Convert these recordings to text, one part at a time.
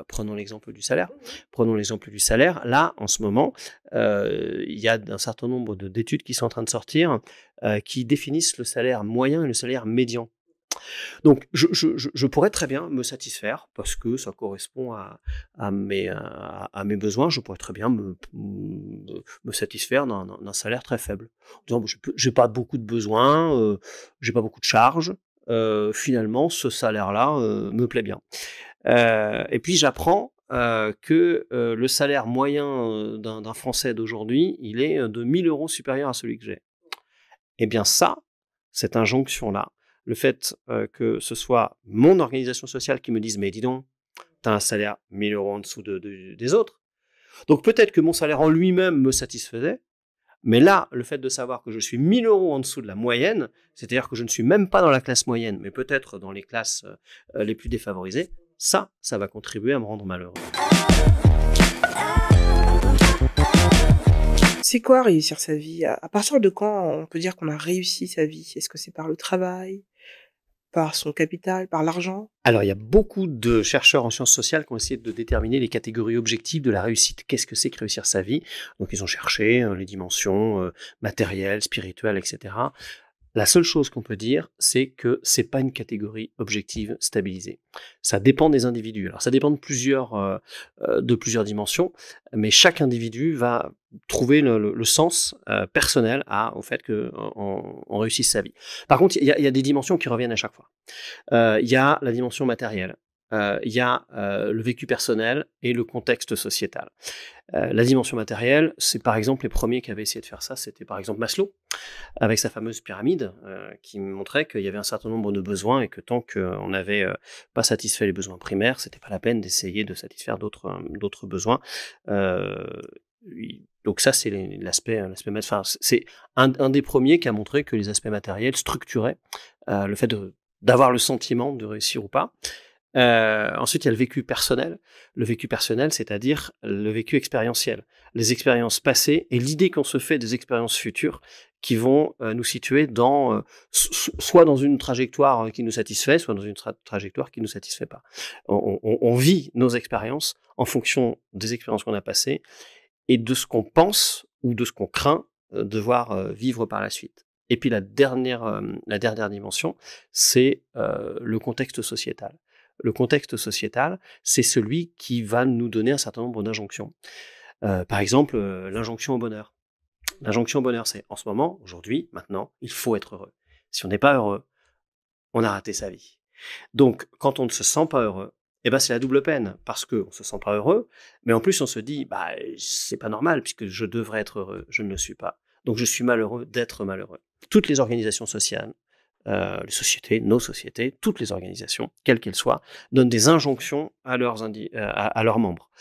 Prenons l'exemple du salaire. Prenons l'exemple du salaire. Là, en ce moment, il y a un certain nombre d'études qui sont en train de sortir qui définissent le salaire moyen et le salaire médian. Donc, je pourrais très bien me satisfaire parce que ça correspond à mes besoins. Je pourrais très bien me satisfaire d'un salaire très faible. En disant, bon, j'ai pas beaucoup de besoins, j'ai pas beaucoup de charges. Finalement, ce salaire-là me plaît bien. Et puis, j'apprends que le salaire moyen d'un Français d'aujourd'hui, il est de 1 000 € supérieur à celui que j'ai. Eh bien ça, cette injonction-là, le fait que ce soit mon organisation sociale qui me dise « mais dis donc, tu as un salaire 1 000 € en dessous des autres ». Donc peut-être que mon salaire en lui-même me satisfaisait, mais là, le fait de savoir que je suis 1 000 € en dessous de la moyenne, c'est-à-dire que je ne suis même pas dans la classe moyenne, mais peut-être dans les classes les plus défavorisées, ça va contribuer à me rendre malheureux. C'est quoi réussir sa vie? À partir de quand on peut dire qu'on a réussi sa vie? Est-ce que c'est par le travail, par son capital, par l'argent? Alors, il y a beaucoup de chercheurs en sciences sociales qui ont essayé de déterminer les catégories objectives de la réussite. Qu'est-ce que c'est que réussir sa vie? Donc, ils ont cherché les dimensions matérielles, spirituelles, etc. La seule chose qu'on peut dire, c'est que c'est pas une catégorie objective stabilisée. Ça dépend des individus. Alors, ça dépend de plusieurs dimensions, mais chaque individu va trouver le sens personnel au fait qu'on réussisse sa vie. Par contre, il y a des dimensions qui reviennent à chaque fois. Il y a la dimension matérielle, il y a le vécu personnel et le contexte sociétal. La dimension matérielle, c'est par exemple les premiers qui avaient essayé de faire ça, c'était par exemple Maslow, avec sa fameuse pyramide, qui montrait qu'il y avait un certain nombre de besoins et que tant qu'on n'avait pas satisfait les besoins primaires, c'était pas la peine d'essayer de satisfaire d'autres besoins. Donc ça, c'est l'aspect enfin, c'est un des premiers qui a montré que les aspects matériels structuraient le fait d'avoir le sentiment de réussir ou pas. Ensuite, il y a le vécu personnel. Le vécu personnel, c'est-à-dire le vécu expérientiel. Les expériences passées et l'idée qu'on se fait des expériences futures qui vont nous situer soit dans une trajectoire qui nous satisfait, soit dans une trajectoire qui nous satisfait pas. On vit nos expériences en fonction des expériences qu'on a passées et de ce qu'on pense ou de ce qu'on craint devoir vivre par la suite. Et puis la dernière dimension, c'est le contexte sociétal. Le contexte sociétal, c'est celui qui va nous donner un certain nombre d'injonctions. Par exemple, l'injonction au bonheur. L'injonction au bonheur, c'est en ce moment, aujourd'hui, maintenant, il faut être heureux. Si on n'est pas heureux, on a raté sa vie. Donc, quand on ne se sent pas heureux, c'est la double peine, parce qu'on ne se sent pas heureux, mais en plus on se dit, c'est pas normal, puisque je devrais être heureux, je ne le suis pas. Donc je suis malheureux d'être malheureux. Toutes les organisations sociales, les sociétés, nos sociétés, toutes les organisations, quelles qu'elles soient, donnent des injonctions à leurs membres.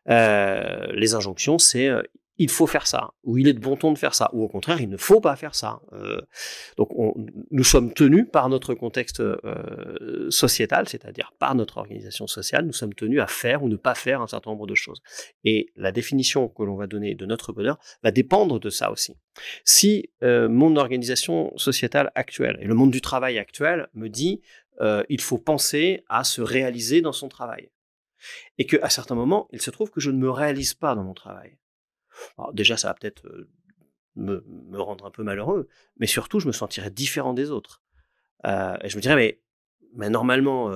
Les injonctions, c'est il faut faire ça, ou il est de bon ton de faire ça, ou au contraire, il ne faut pas faire ça. Donc nous sommes tenus par notre contexte sociétal, c'est-à-dire par notre organisation sociale, nous sommes tenus à faire ou ne pas faire un certain nombre de choses. Et la définition que l'on va donner de notre bonheur va dépendre de ça aussi. Si mon organisation sociétale actuelle et le monde du travail actuel me dit il faut penser à se réaliser dans son travail, et qu'à certains moments, il se trouve que je ne me réalise pas dans mon travail. Alors déjà, ça va peut-être me rendre un peu malheureux, mais surtout, je me sentirais différent des autres. Et je me dirais, mais normalement,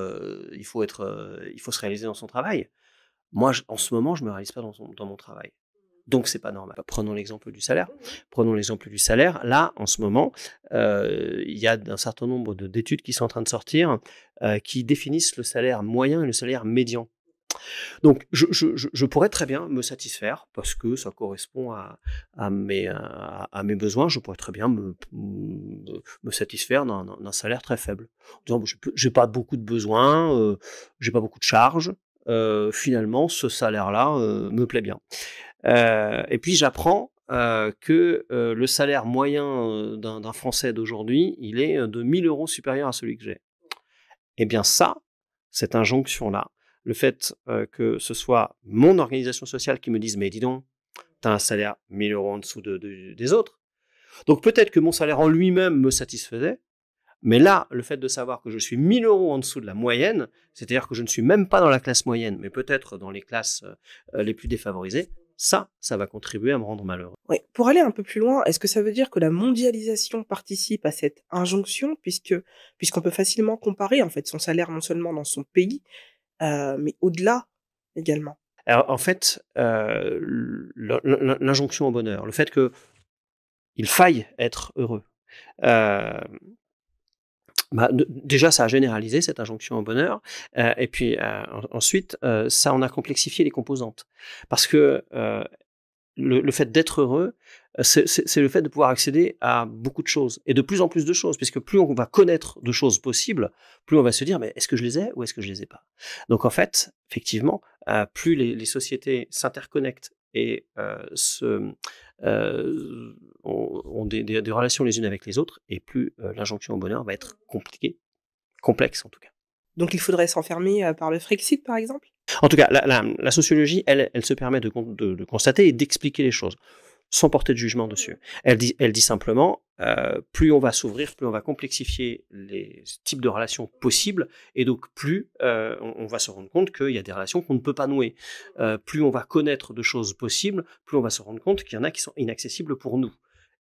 il faut se réaliser dans son travail. Moi, en ce moment, je me réalise pas dans mon travail. Donc, c'est pas normal. Prenons l'exemple du salaire. Prenons l'exemple du salaire. Là, en ce moment, il y a un certain nombre d'études qui sont en train de sortir qui définissent le salaire moyen et le salaire médian. Donc, je pourrais très bien me satisfaire parce que ça correspond à mes besoins. Je pourrais très bien me satisfaire d'un salaire très faible. En disant, j'ai pas beaucoup de besoins, j'ai pas beaucoup de charges. Finalement, ce salaire-là me plaît bien. Et puis, j'apprends que le salaire moyen d'un Français d'aujourd'hui, il est de 1 000 € supérieur à celui que j'ai. Eh bien ça, cette injonction-là, le fait que ce soit mon organisation sociale qui me dise « mais dis donc, tu as un salaire 1 000 € en dessous des autres ». Donc peut-être que mon salaire en lui-même me satisfaisait, Mais là, le fait de savoir que je suis 1 000 € en dessous de la moyenne, c'est-à-dire que je ne suis même pas dans la classe moyenne, mais peut-être dans les classes les plus défavorisées, ça va contribuer à me rendre malheureux. Oui. Pour aller un peu plus loin, est-ce que ça veut dire que la mondialisation participe à cette injonction puisqu'on peut facilement comparer en fait son salaire non seulement dans son pays, mais au-delà également? Alors, en fait, l'injonction au bonheur, le fait qu'il faille être heureux, euh, déjà, ça a généralisé cette injonction au bonheur, et puis ensuite, ça en a complexifié les composantes. Parce que le fait d'être heureux, c'est le fait de pouvoir accéder à beaucoup de choses, et de plus en plus de choses, puisque plus on va connaître de choses possibles, plus on va se dire, mais est-ce que je les ai ou est-ce que je les ai pas? Donc en fait, effectivement, plus les sociétés s'interconnectent et ont des relations les unes avec les autres, et plus l'injonction au bonheur va être compliquée, complexe en tout cas. Donc il faudrait s'enfermer par le Frexit, par exemple? En tout cas, la sociologie, elle se permet de constater et d'expliquer les choses, sans porter de jugement dessus. Elle dit simplement, plus on va s'ouvrir, plus on va complexifier les types de relations possibles, et donc plus on va se rendre compte qu'il y a des relations qu'on ne peut pas nouer. Plus on va connaître de choses possibles, plus on va se rendre compte qu'il y en a qui sont inaccessibles pour nous.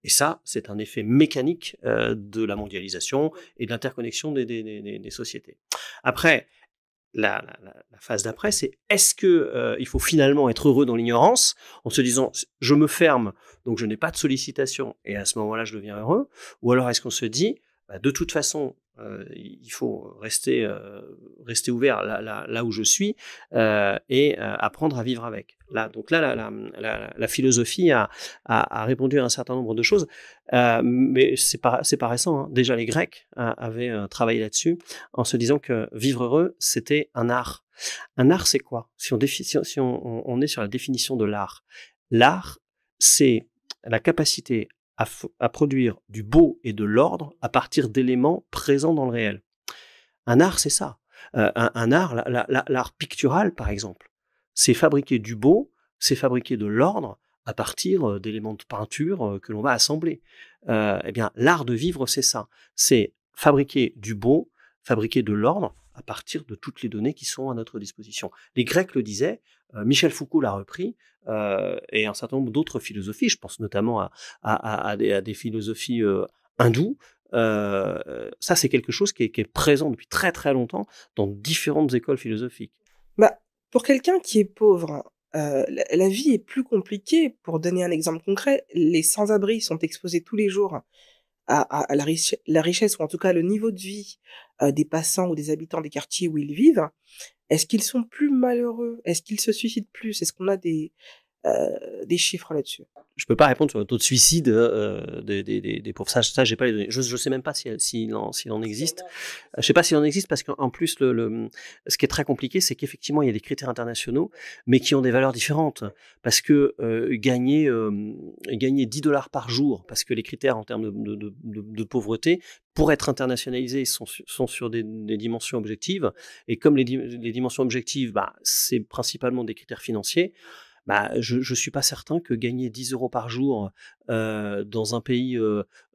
Et ça, c'est un effet mécanique de la mondialisation et de l'interconnexion des sociétés. Après, la phase d'après, c'est est-ce que il faut finalement être heureux dans l'ignorance, en se disant je me ferme, donc je n'ai pas de sollicitation, et à ce moment-là je deviens heureux, ou alors est-ce qu'on se dit de toute façon il faut rester ouvert là où je suis, et apprendre à vivre avec. Donc là, la philosophie a répondu à un certain nombre de choses, mais c'est pas récent, hein. Déjà les Grecs avaient travaillé là-dessus, en se disant que vivre heureux, c'était un art. Un art, c'est quoi? Si on est sur la définition de l'art, c'est la capacité à produire du beau et de l'ordre à partir d'éléments présents dans le réel. Un art, c'est ça. Un art, l'art pictural, par exemple, c'est fabriquer du beau, c'est fabriquer de l'ordre à partir d'éléments de peinture que l'on va assembler. Eh bien, l'art de vivre, c'est ça. C'est fabriquer du beau, fabriquer de l'ordre à partir de toutes les données qui sont à notre disposition. Les Grecs le disaient, Michel Foucault l'a repris, et un certain nombre d'autres philosophies, je pense notamment à des philosophies hindoues. Ça, c'est quelque chose qui est présent depuis très très longtemps dans différentes écoles philosophiques. Bah, pour quelqu'un qui est pauvre, la vie est plus compliquée. Pour donner un exemple concret, les sans-abri sont exposés tous les jours à la richesse, ou en tout cas le niveau de vie des passants ou des habitants des quartiers où ils vivent. Est-ce qu'ils sont plus malheureux? Est-ce qu'ils se suicident plus? Est-ce qu'on a des chiffres là-dessus? Je peux pas répondre sur le taux de suicide des pauvres. Ça, j'ai pas les données. Je sais même pas s'il en existe. Je sais pas s'il en existe, parce qu'en plus, ce qui est très compliqué, c'est qu'effectivement, il y a des critères internationaux, mais qui ont des valeurs différentes. Parce que gagner 10 $ par jour, parce que les critères en termes de pauvreté, pour être internationalisés, sont sur des dimensions objectives. Et comme les dimensions objectives, c'est principalement des critères financiers. Je suis pas certain que gagner 10 € par jour dans un pays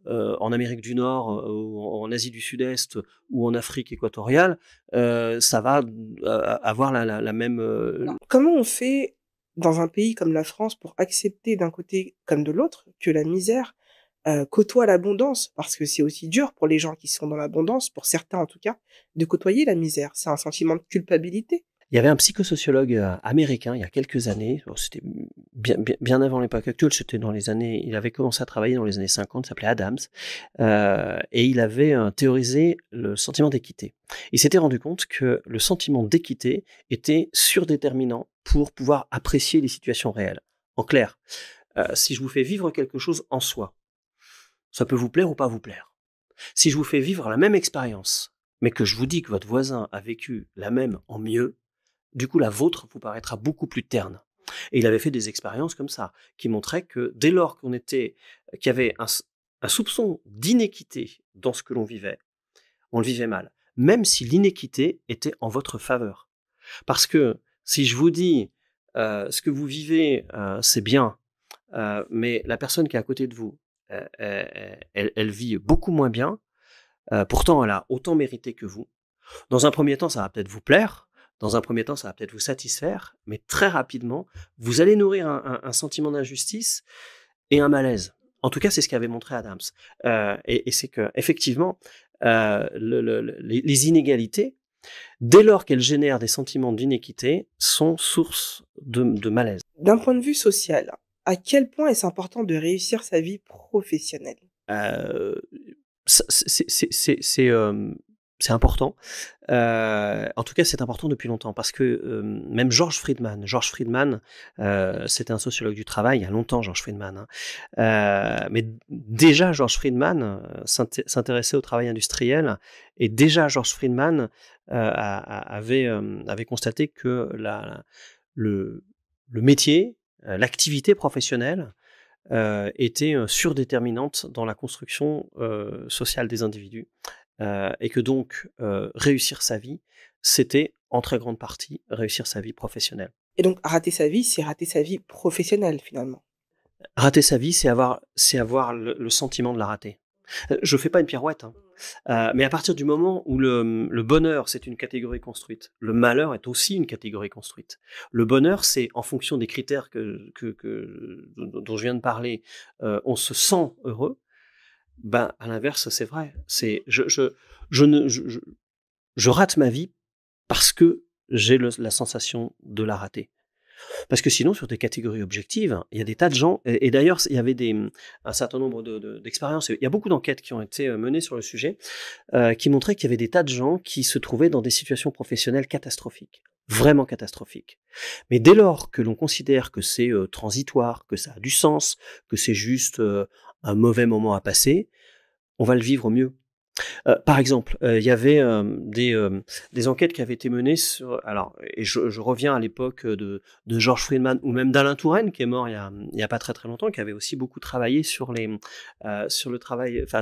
en Amérique du Nord, ou en Asie du Sud-Est, ou en Afrique équatoriale, ça va avoir la même... Comment on fait dans un pays comme la France pour accepter d'un côté comme de l'autre que la misère côtoie l'abondance? Parce que c'est aussi dur pour les gens qui sont dans l'abondance, pour certains en tout cas, de côtoyer la misère. C'est un sentiment de culpabilité. Il y avait un psychosociologue américain il y a quelques années, c'était bien avant l'époque actuelle, il avait commencé à travailler dans les années 50, il s'appelait Adams, et il avait théorisé le sentiment d'équité. Il s'était rendu compte que le sentiment d'équité était surdéterminant pour pouvoir apprécier les situations réelles. En clair, si je vous fais vivre quelque chose en soi, ça peut vous plaire ou pas vous plaire. Si je vous fais vivre la même expérience, mais que je vous dis que votre voisin a vécu la même en mieux, du coup, la vôtre vous paraîtra beaucoup plus terne. Et il avait fait des expériences comme ça, qui montraient que dès lors qu'il y avait un soupçon d'inéquité dans ce que l'on vivait, on le vivait mal, même si l'inéquité était en votre faveur. Parce que si je vous dis ce que vous vivez, c'est bien, mais la personne qui est à côté de vous, elle vit beaucoup moins bien, Pourtant, elle a autant mérité que vous. Dans un premier temps, ça va peut-être vous plaire. Dans un premier temps, ça va peut-être vous satisfaire. Mais très rapidement, vous allez nourrir un sentiment d'injustice et un malaise. En tout cas, c'est ce qu'avait montré Adams. Et c'est que, effectivement, les inégalités, dès lors qu'elles génèrent des sentiments d'inéquité, sont source de malaise. D'un point de vue social, à quel point est-ce important de réussir sa vie professionnelle? Euh, c'est important. En tout cas, c'est important depuis longtemps parce que même George Friedman, c'était un sociologue du travail, il y a longtemps, George Friedman. Mais déjà, George Friedman s'intéressait au travail industriel et déjà, George Friedman avait constaté que le métier, l'activité professionnelle était surdéterminante dans la construction sociale des individus. Et que donc réussir sa vie, c'était en très grande partie réussir sa vie professionnelle. Et donc rater sa vie, c'est rater sa vie professionnelle finalement. Rater sa vie, c'est avoir le sentiment de la rater. Je fais pas une pirouette, hein. Mais à partir du moment où le bonheur, c'est une catégorie construite, le malheur est aussi une catégorie construite. Le bonheur, c'est en fonction des critères dont je viens de parler, on se sent heureux. Ben, à l'inverse, c'est vrai. C'est je rate ma vie parce que j'ai la sensation de la rater. Parce que sinon, sur des catégories objectives, il y a des tas de gens, et d'ailleurs, il y avait un certain nombre d'expériences, il y a beaucoup d'enquêtes qui ont été menées sur le sujet, qui montraient qu'il y avait des tas de gens qui se trouvaient dans des situations professionnelles catastrophiques, vraiment catastrophiques. Mais dès lors que l'on considère que c'est transitoire, que ça a du sens, que c'est juste un mauvais moment à passer, on va le vivre mieux. Par exemple, il y avait des enquêtes qui avaient été menées sur. Alors, et je reviens à l'époque de George Friedman ou même d'Alain Touraine, qui est mort il y a pas très très longtemps, qui avait aussi beaucoup travaillé sur le travail, enfin,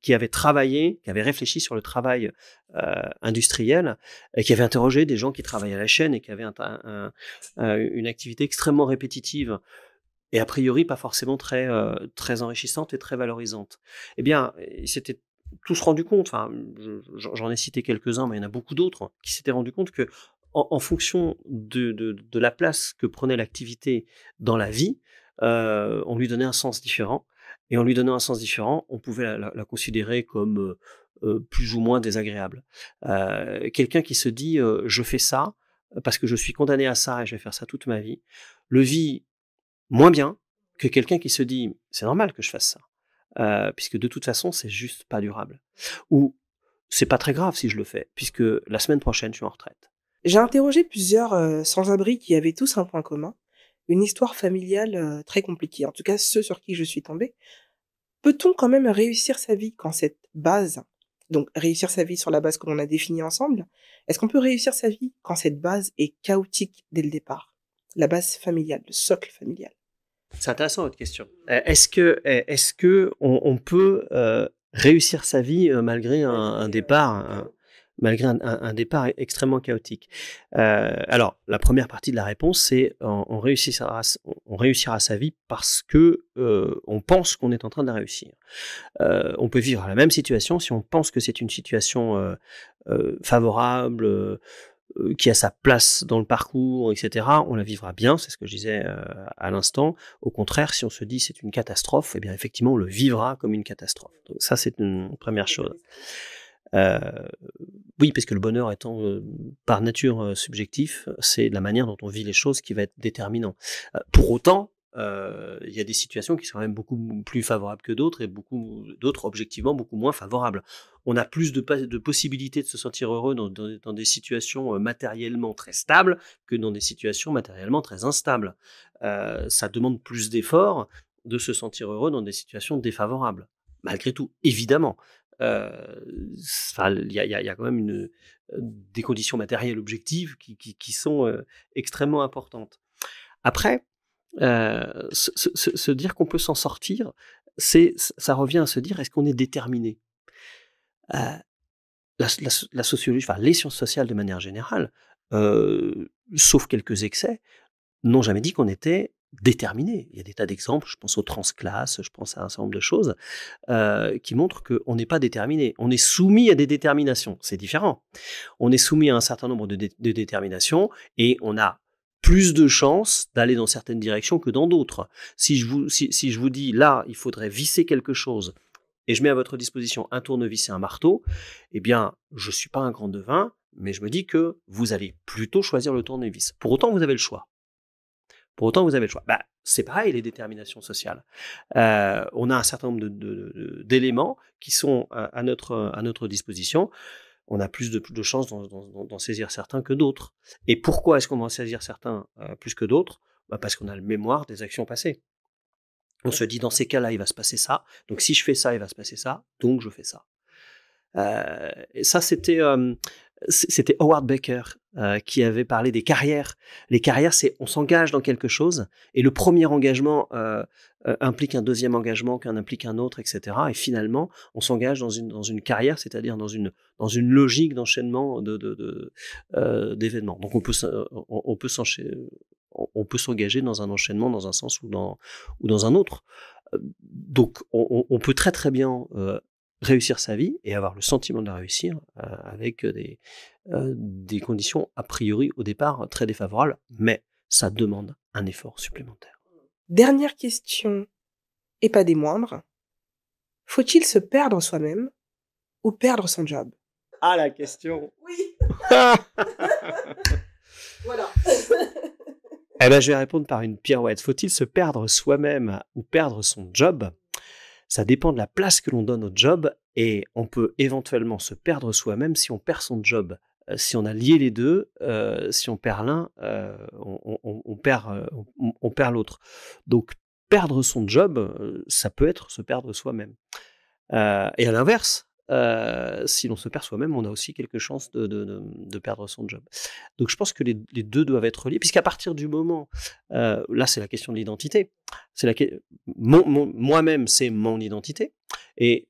qui avait travaillé, qui avait réfléchi sur le travail industriel, et qui avait interrogé des gens qui travaillaient à la chaîne et qui avaient une activité extrêmement répétitive et a priori pas forcément très enrichissante et très valorisante. Eh bien, ils s'étaient tous rendus compte, enfin, j'en ai cité quelques-uns, mais il y en a beaucoup d'autres, qui s'étaient rendus compte que en fonction de la place que prenait l'activité dans la vie, on lui donnait un sens différent. Et en lui donnant un sens différent, on pouvait la considérer comme plus ou moins désagréable. Quelqu'un qui se dit je fais ça parce que je suis condamné à ça et je vais faire ça toute ma vie, le vit moins bien que quelqu'un qui se dit c'est normal que je fasse ça, puisque de toute façon c'est juste pas durable. Ou c'est pas très grave si je le fais, puisque la semaine prochaine je suis en retraite. J'ai interrogé plusieurs sans-abri qui avaient tous un point commun, une histoire familiale très compliquée, en tout cas ceux sur qui je suis tombée. Peut-on quand même réussir sa vie quand cette base, donc réussir sa vie sur la base que l'on a définie ensemble, est-ce qu'on peut réussir sa vie quand cette base est chaotique dès le départ? La base familiale, le socle familial. C'est intéressant votre question. Est-ce que on peut réussir sa vie malgré un départ malgré un départ extrêmement chaotique? Alors, la première partie de la réponse, c'est on réussira sa vie parce que on pense qu'on est en train de la réussir. On peut vivre la même situation si on pense que c'est une situation favorable, qui a sa place dans le parcours, etc., on la vivra bien, c'est ce que je disais à l'instant. Au contraire, si on se dit c'est une catastrophe, eh bien effectivement on le vivra comme une catastrophe. Donc ça c'est une première chose. Oui, parce que le bonheur étant par nature subjectif, c'est la manière dont on vit les choses qui va être déterminant. Pour autant, il y a des situations qui sont quand même beaucoup plus favorables que d'autres et d'autres objectivement beaucoup moins favorables. On a plus de possibilités de se sentir heureux dans des situations matériellement très stables que dans des situations matériellement très instables. Ça demande plus d'efforts de se sentir heureux dans des situations défavorables. Malgré tout, évidemment. Il y a quand même des conditions matérielles objectives qui sont extrêmement importantes. Après, se dire qu'on peut s'en sortir, ça revient à se dire est-ce qu'on est déterminé? La sociologie, enfin les sciences sociales de manière générale, sauf quelques excès, n'ont jamais dit qu'on était déterminé. Il y a des tas d'exemples, je pense aux transclasses, je pense à un certain nombre de choses qui montrent qu'on n'est pas déterminé. On est soumis à des déterminations, c'est différent. On est soumis à un certain nombre de déterminations et on a plus de chances d'aller dans certaines directions que dans d'autres. Si je vous dis, là, il faudrait visser quelque chose, et je mets à votre disposition un tournevis et un marteau, eh bien, je ne suis pas un grand devin, mais je me dis que vous allez plutôt choisir le tournevis. Pour autant, vous avez le choix. C'est pareil, les déterminations sociales. On a un certain nombre d'éléments qui sont à notre disposition. On a plus de chances d'en saisir certains que d'autres. Et pourquoi est-ce qu'on va en saisir certains plus que d'autres ? Parce qu'on a la mémoire des actions passées. On se dit, dans ces cas-là, il va se passer ça. Donc, si je fais ça, il va se passer ça. Donc, je fais ça. Et ça, c'était Howard Baker qui avait parlé des carrières. Les carrières, c'est on s'engage dans quelque chose et le premier engagement implique un deuxième engagement qui en implique un autre, etc. Et finalement, on s'engage dans une carrière, c'est-à-dire dans une logique d'enchaînement d'événements. Donc on peut s'engager dans un enchaînement dans un sens ou dans un autre. Donc on peut très très bien réussir sa vie et avoir le sentiment de la réussir avec des conditions a priori au départ très défavorables, mais ça demande un effort supplémentaire. Dernière question, et pas des moindres. Faut-il se perdre soi-même ou perdre son job ? Ah, la question. Oui. Voilà. Eh ben, je vais répondre par une pirouette. Faut-il se perdre soi-même ou perdre son job ? Ça dépend de la place que l'on donne au job et on peut éventuellement se perdre soi-même si on perd son job. Si on a lié les deux, si on perd l'un, on perd l'autre. Donc, perdre son job, ça peut être se perdre soi-même. Et à l'inverse, si l'on se perd soi-même, on a aussi quelques chances de perdre son job. Donc je pense que les deux doivent être liés, puisqu'à partir du moment, là c'est la question de l'identité, moi-même c'est mon identité, et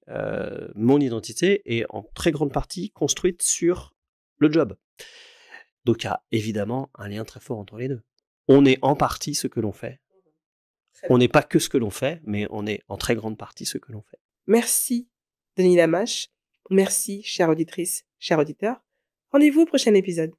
mon identité est en très grande partie construite sur le job. Donc il y a évidemment un lien très fort entre les deux. On est en partie ce que l'on fait. On n'est pas que ce que l'on fait, mais on est en très grande partie ce que l'on fait. Merci, Denis Lamache. Merci, chère auditrice, chers auditeurs. Rendez-vous au prochain épisode.